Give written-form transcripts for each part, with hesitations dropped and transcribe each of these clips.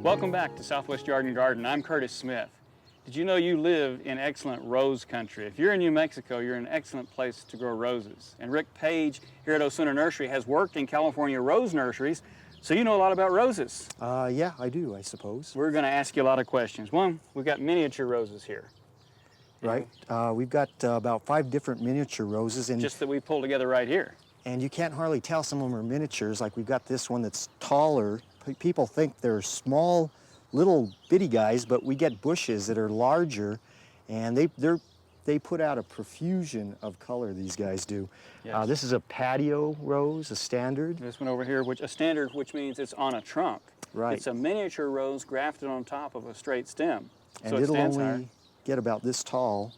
Welcome back to Southwest Yard and Garden. I'm Curtis Smith. Did you know you live in excellent rose country? If you're in New Mexico, you're in an excellent place to grow roses. And Rick Page here at Osuna Nursery has worked in California rose nurseries, so you know a lot about roses. Yeah, I do, I suppose. We're going to ask you a lot of questions. One, we've got miniature roses here. Right. We've got about 5 different miniature roses. And just that we pulled together right here. And you can't hardly tell some of them are miniatures. Like we've got this one that's taller. People think they're small, little bitty guys, but we get bushes that are larger, and they put out a profusion of color, these guys do. Yes. This is a patio rose, a standard. This one over here, a standard, which means it's on a trunk. Right. It's a miniature rose grafted on top of a straight stem. And so it'll only higher. Get about this tall.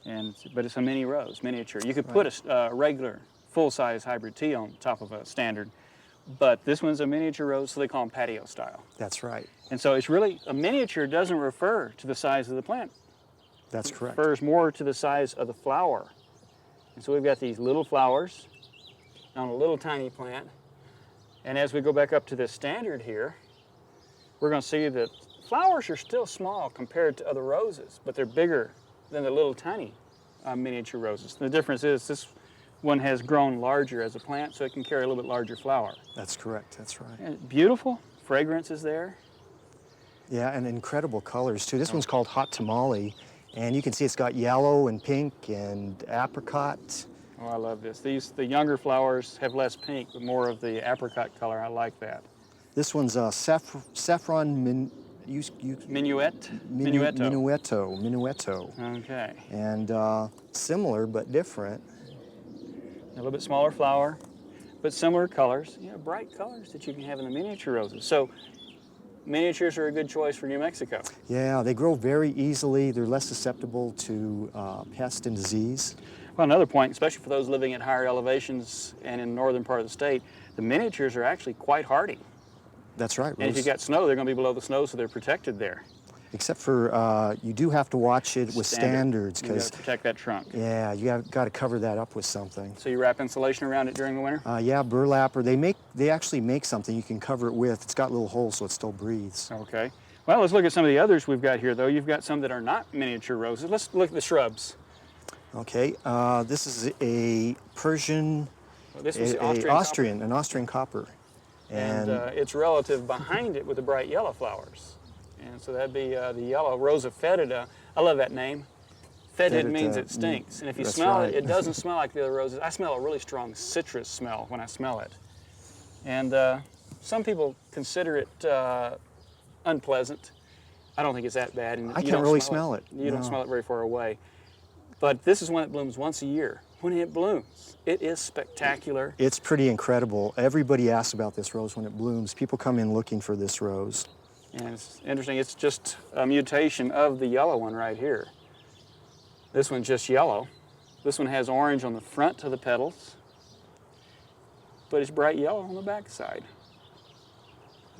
But it's a mini rose, miniature. You could put a regular full-size hybrid tea on top of a standard, but this one's a miniature rose, so they call them patio style. That's right. And so it's really, a miniature doesn't refer to the size of the plant. That's correct. It refers more to the size of the flower. And so we've got these little flowers on a little tiny plant. And as we go back up to this standard here, we're going to see that flowers are still small compared to other roses, but they're bigger than the little tiny miniature roses. The difference is this one has grown larger as a plant, so it can carry a little bit larger flower. That's correct, that's right. And beautiful, fragrance is there. Yeah, and incredible colors too. This one's called Hot Tamale, and you can see it's got yellow and pink and apricot. Oh, I love this. The younger flowers have less pink, but more of the apricot color. I like that. This one's Saffron Minuetto. Minuetto. Okay. And similar but different. A little bit smaller flower, but similar colors. You know, bright colors that you can have in the miniature roses. So miniatures are a good choice for New Mexico. Yeah, they grow very easily. They're less susceptible to pest and disease. Well, another point, especially for those living at higher elevations and in the northern part of the state, the miniatures are actually quite hardy. That's right. And if you got snow, they're going to be below the snow, so they're protected there. Except for you do have to watch it with standards, because you got to protect that trunk. Yeah, you got to cover that up with something. So you wrap insulation around it during the winter? Yeah, burlap, or they actually make something you can cover it with. It's got little holes so it still breathes. Okay. Well, let's look at some of the others we've got here, though. You've got some that are not miniature roses. Let's look at the shrubs. Okay, this is a Persian, well, this was an Austrian copper. And it's relative behind it with the bright yellow flowers. And so that'd be the yellow, Rosa Foetida. I love that name. Fetid means it stinks. And if you smell it, it doesn't smell like the other roses. I smell a really strong citrus smell when I smell it. And some people consider it unpleasant. I don't think it's that bad. And I can't really smell it. You don't smell it very far away. But this is one that blooms once a year. When it blooms, it is spectacular. It's pretty incredible. Everybody asks about this rose when it blooms. People come in looking for this rose. And it's interesting, it's just a mutation of the yellow one right here. This one's just yellow. This one has orange on the front of the petals, but it's bright yellow on the back side.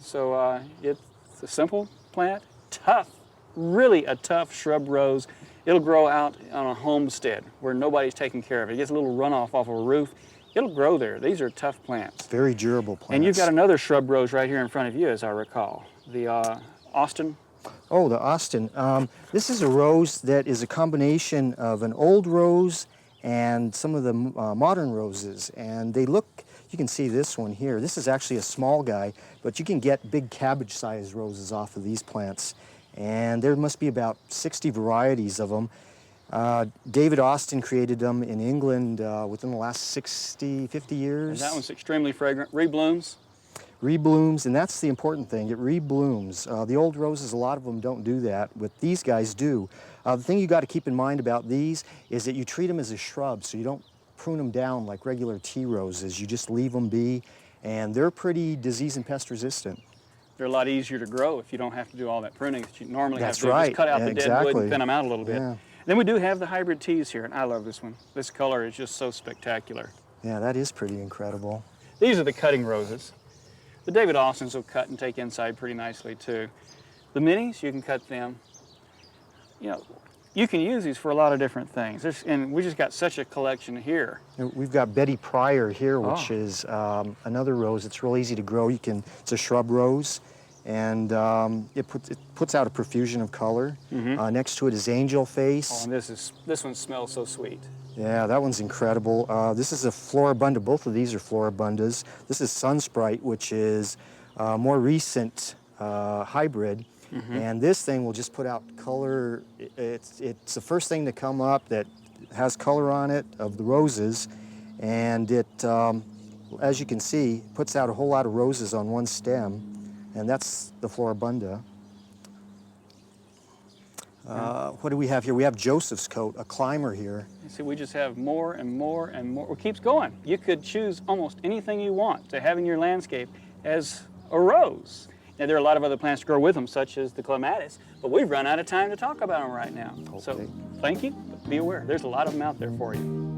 So it's a simple plant, tough, really a tough shrub rose. It'll grow out on a homestead where nobody's taking care of it. It gets a little runoff off of a roof. It'll grow there. These are tough plants. Very durable plants. And you've got another shrub rose right here in front of you, as I recall. The Austin. Oh, the Austin. This is a rose that is a combination of an old rose and some of the modern roses. And they look, you can see this one here. This is actually a small guy, but you can get big cabbage-sized roses off of these plants. And there must be about 60 varieties of them. David Austin created them in England within the last 50 years. And that one's extremely fragrant. Reblooms? Reblooms, and that's the important thing. It reblooms. The old roses, a lot of them don't do that, but these guys do. The thing you got to keep in mind about these is that you treat them as a shrub, so you don't prune them down like regular tea roses. You just leave them be, and they're pretty disease and pest resistant. They're a lot easier to grow if you don't have to do all that pruning that you normally have to do. Right. Just cut out the dead wood and thin them out a little bit. Yeah. Then we do have the hybrid teas here, and I love this one. This color is just so spectacular. Yeah, that is pretty incredible. These are the cutting roses. The David Austins will cut and take inside pretty nicely too. The minis, you can cut them. You know, you can use these for a lot of different things. And we just got such a collection here. We've got Betty Pryor here, which is another rose. It's real easy to grow. It's a shrub rose, and it puts out a profusion of color. Next to it is Angel Face. Oh, and this one smells so sweet. Yeah, that one's incredible. This is a Floribunda. Both of these are Floribundas. This is Sunsprite, which is a more recent hybrid. And this thing will just put out color. It's the first thing to come up that has color on it of the roses. And it, as you can see, puts out a whole lot of roses on one stem. And that's the Floribunda. What do we have here? We have Joseph's Coat, a climber here. You see, we just have more and more and more. It keeps going. You could choose almost anything you want to have in your landscape as a rose. Now, there are a lot of other plants to grow with them, such as the clematis, but we've run out of time to talk about them right now. Okay. So, thank you, but be aware, there's a lot of them out there for you.